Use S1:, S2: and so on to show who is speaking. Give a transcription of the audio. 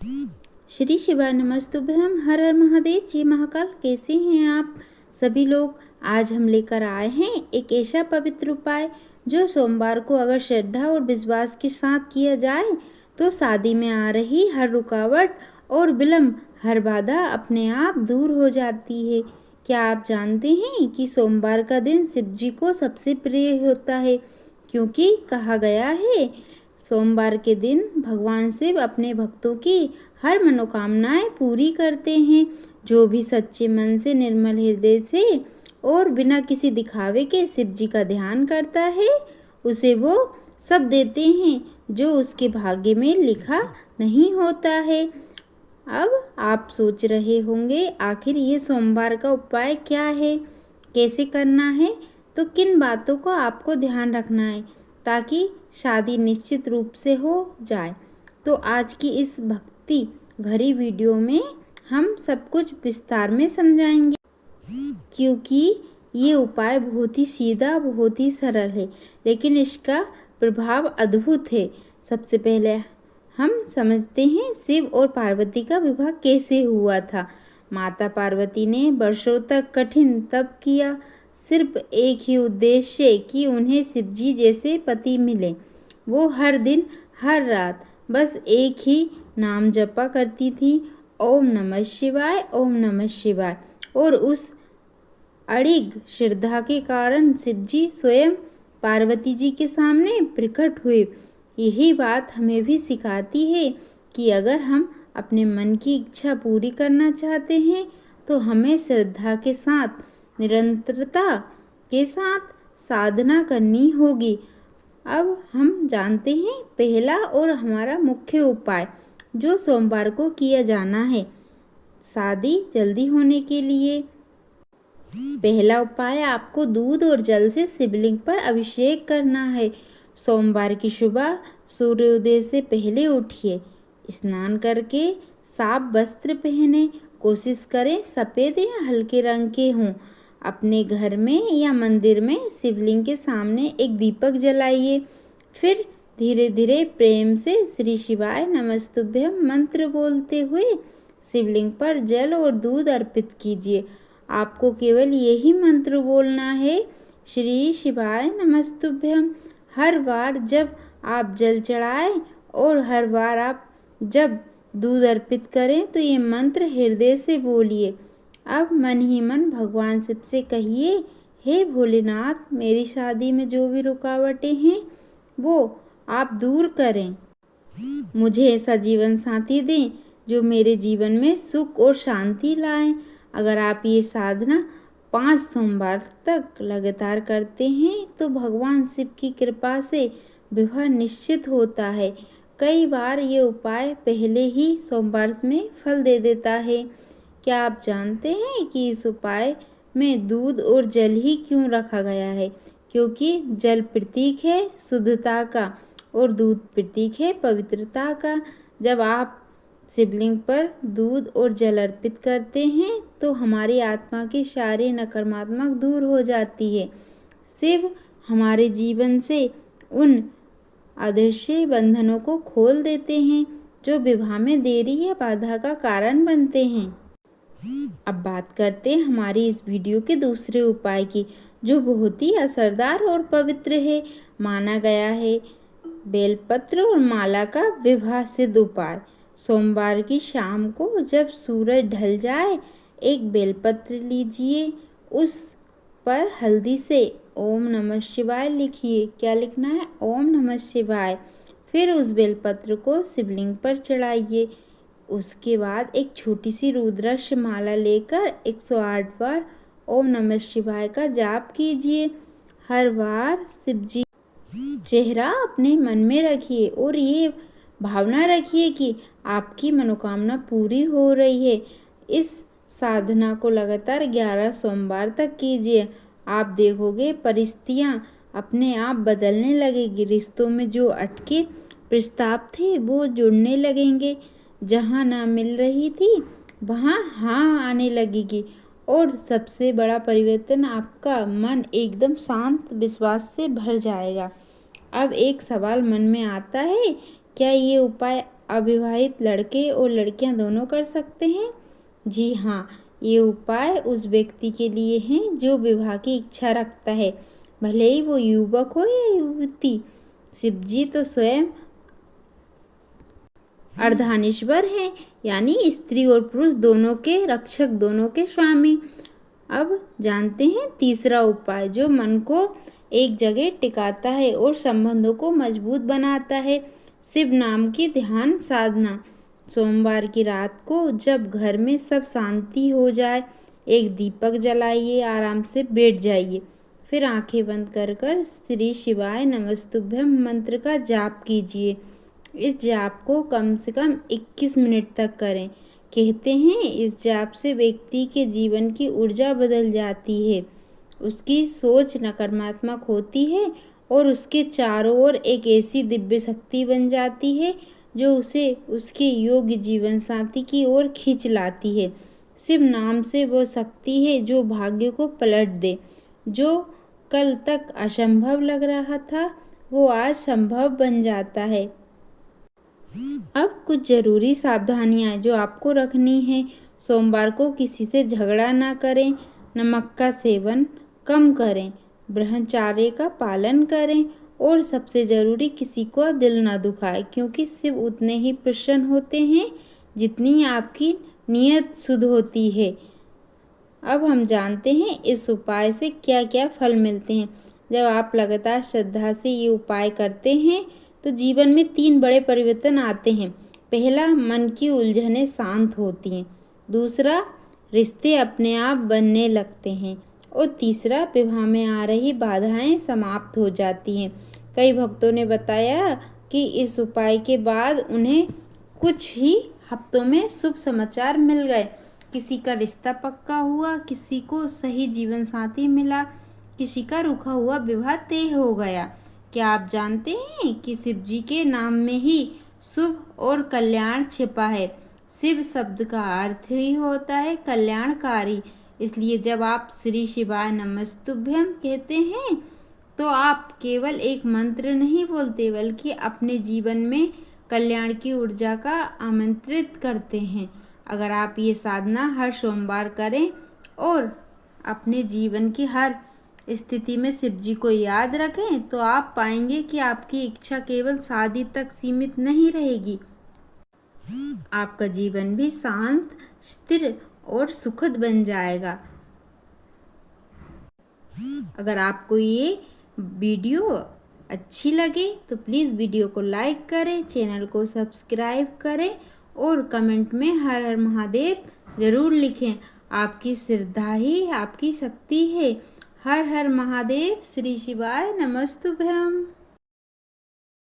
S1: श्री शिवाय नमस्तुभ्यम। हर हर महादेव। जय महाकाल। कैसे हैं आप सभी लोग? आज हम लेकर आए हैं एक ऐसा पवित्र उपाय जो सोमवार को अगर श्रद्धा और विश्वास के साथ किया जाए तो शादी में आ रही हर रुकावट और विलंब, हर बाधा अपने आप दूर हो जाती है। क्या आप जानते हैं कि सोमवार का दिन शिव जी को सबसे प्रिय होता है, क्योंकि कहा गया है सोमवार के दिन भगवान शिव अपने भक्तों की हर मनोकामनाएं पूरी करते हैं। जो भी सच्चे मन से, निर्मल हृदय से और बिना किसी दिखावे के शिव जी का ध्यान करता है, उसे वो सब देते हैं जो उसके भाग्य में लिखा नहीं होता है। अब आप सोच रहे होंगे आखिर ये सोमवार का उपाय क्या है, कैसे करना है, तो किन बातों को आपको ध्यान रखना है ताकि शादी निश्चित रूप से हो जाए। तो आज की इस भक्ति भरी वीडियो में हम सब कुछ विस्तार में समझाएंगे, क्योंकि ये उपाय बहुत ही सीधा, बहुत ही सरल है, लेकिन इसका प्रभाव अद्भुत है। सबसे पहले हम समझते हैं शिव और पार्वती का विवाह कैसे हुआ था। माता पार्वती ने वर्षों तक कठिन तप किया, सिर्फ एक ही उद्देश्य कि उन्हें शिव जी जैसे पति मिले। वो हर दिन हर रात बस एक ही नाम जपा करती थी, ओम नमः शिवाय, ओम नमः शिवाय। और उस अड़िग श्रद्धा के कारण शिव जी स्वयं पार्वती जी के सामने प्रकट हुए। यही बात हमें भी सिखाती है कि अगर हम अपने मन की इच्छा पूरी करना चाहते हैं तो हमें श्रद्धा के साथ, निरंतरता के साथ साधना करनी होगी। अब हम जानते हैं पहला और हमारा मुख्य उपाय जो सोमवार को किया जाना है शादी जल्दी होने के लिए। पहला उपाय, आपको दूध और जल से शिवलिंग पर अभिषेक करना है। सोमवार की सुबह सूर्योदय से पहले उठिए, स्नान करके साफ वस्त्र पहने, कोशिश करें सफ़ेद या हल्के रंग के हों। अपने घर में या मंदिर में शिवलिंग के सामने एक दीपक जलाइए। फिर धीरे धीरे प्रेम से श्री शिवाय नमस्तुभ्यम मंत्र बोलते हुए शिवलिंग पर जल और दूध अर्पित कीजिए। आपको केवल यही मंत्र बोलना है, श्री शिवाय नमस्तुभ्यम। हर बार जब आप जल चढ़ाएं और हर बार आप जब दूध अर्पित करें तो ये मंत्र हृदय से बोलिए। अब मन ही मन भगवान शिव से कहिए, हे भोलेनाथ, मेरी शादी में जो भी रुकावटें हैं वो आप दूर करें। मुझे ऐसा जीवन साथी दें जो मेरे जीवन में सुख और शांति लाए। अगर आप ये साधना 5 सोमवार तक लगातार करते हैं तो भगवान शिव की कृपा से विवाह निश्चित होता है। कई बार ये उपाय पहले ही सोमवार में फल दे देता है। क्या आप जानते हैं कि इस उपाय में दूध और जल ही क्यों रखा गया है? क्योंकि जल प्रतीक है शुद्धता का और दूध प्रतीक है पवित्रता का। जब आप शिवलिंग पर दूध और जल अर्पित करते हैं तो हमारी आत्मा की सारी नकारात्मक दूर हो जाती है। शिव हमारे जीवन से उन अदृश्य बंधनों को खोल देते हैं जो विवाह में देरी या बाधा का कारण बनते हैं। अब बात करते हैं हमारी इस वीडियो के दूसरे उपाय की, जो बहुत ही असरदार और पवित्र है। माना गया है बेलपत्र और माला का विवाह सिद्ध उपाय। सोमवार की शाम को जब सूरज ढल जाए, एक बेलपत्र लीजिए, उस पर हल्दी से ओम नमः शिवाय लिखिए। क्या लिखना है? ओम नमः शिवाय। फिर उस बेलपत्र को शिवलिंग पर चढ़ाइए। उसके बाद एक छोटी सी रुद्राक्ष माला लेकर 108 बार ओम नमः शिवाय का जाप कीजिए। हर बार शिव जी चेहरा अपने मन में रखिए और ये भावना रखिए कि आपकी मनोकामना पूरी हो रही है। इस साधना को लगातार 11 सोमवार तक कीजिए। आप देखोगे परिस्थितियाँ अपने आप बदलने लगेगी। रिश्तों में जो अटके प्रस्ताव थे वो जुड़ने लगेंगे। जहाँ ना मिल रही थी वहाँ हाँ आने लगेगी। और सबसे बड़ा परिवर्तन, आपका मन एकदम शांत विश्वास से भर जाएगा। अब एक सवाल मन में आता है, क्या ये उपाय अविवाहित लड़के और लड़कियां दोनों कर सकते हैं? जी हाँ, ये उपाय उस व्यक्ति के लिए हैं जो विवाह की इच्छा रखता है, भले ही वो युवक हो या युवती। शिव जी तो स्वयं अर्धनारीश्वर हैं, यानी स्त्री और पुरुष दोनों के रक्षक, दोनों के स्वामी। अब जानते हैं तीसरा उपाय जो मन को एक जगह टिकाता है और संबंधों को मजबूत बनाता है, शिव नाम की ध्यान साधना। सोमवार की रात को जब घर में सब शांति हो जाए, एक दीपक जलाइए, आराम से बैठ जाइए, फिर आंखें बंद कर कर श्री शिवाय नमस्तुभ्यम मंत्र का जाप कीजिए। इस जाप को कम से कम 21 मिनट तक करें। कहते हैं इस जाप से व्यक्ति के जीवन की ऊर्जा बदल जाती है, उसकी सोच नकारात्मक होती है और उसके चारों ओर एक ऐसी दिव्य शक्ति बन जाती है जो उसे उसके योग्य जीवन साथी की ओर खींच लाती है। शिव नाम से वो शक्ति है जो भाग्य को पलट दे। जो कल तक असंभव लग रहा था वो आज संभव बन जाता है। अब कुछ ज़रूरी सावधानियां जो आपको रखनी है। सोमवार को किसी से झगड़ा ना करें, नमक का सेवन कम करें, ब्रह्मचर्य का पालन करें और सबसे ज़रूरी किसी को दिल ना दुखाए, क्योंकि शिव उतने ही प्रसन्न होते हैं जितनी आपकी नीयत शुद्ध होती है। अब हम जानते हैं इस उपाय से क्या क्या फल मिलते हैं। जब आप लगातार श्रद्धा से ये उपाय करते हैं तो जीवन में 3 बड़े परिवर्तन आते हैं। पहला, मन की उलझनें शांत होती हैं। दूसरा, रिश्ते अपने आप बनने लगते हैं। और तीसरा, विवाह में आ रही बाधाएं समाप्त हो जाती हैं। कई भक्तों ने बताया कि इस उपाय के बाद उन्हें कुछ ही हफ्तों में शुभ समाचार मिल गए। किसी का रिश्ता पक्का हुआ, किसी को सही जीवन साथी मिला, किसी का रुका हुआ विवाह तय हो गया। क्या आप जानते हैं कि शिव जी के नाम में ही शुभ और कल्याण छिपा है। शिव शब्द का अर्थ ही होता है कल्याणकारी। इसलिए जब आप श्री शिवाय नमस्तुभ्यम कहते हैं तो आप केवल एक मंत्र नहीं बोलते, बल्कि अपने जीवन में कल्याण की ऊर्जा का आमंत्रित करते हैं। अगर आप ये साधना हर सोमवार करें और अपने जीवन की हर स्थिति में शिव जी को याद रखें तो आप पाएंगे कि आपकी इच्छा केवल शादी तक सीमित नहीं रहेगी, आपका जीवन भी शांत, स्थिर और सुखद बन जाएगा। अगर आपको ये वीडियो अच्छी लगे तो प्लीज़ वीडियो को लाइक करें, चैनल को सब्सक्राइब करें और कमेंट में हर हर महादेव ज़रूर लिखें। आपकी श्रद्धा ही आपकी शक्ति है। हर हर महादेव। श्री शिवाय नमस्तुभ्यम।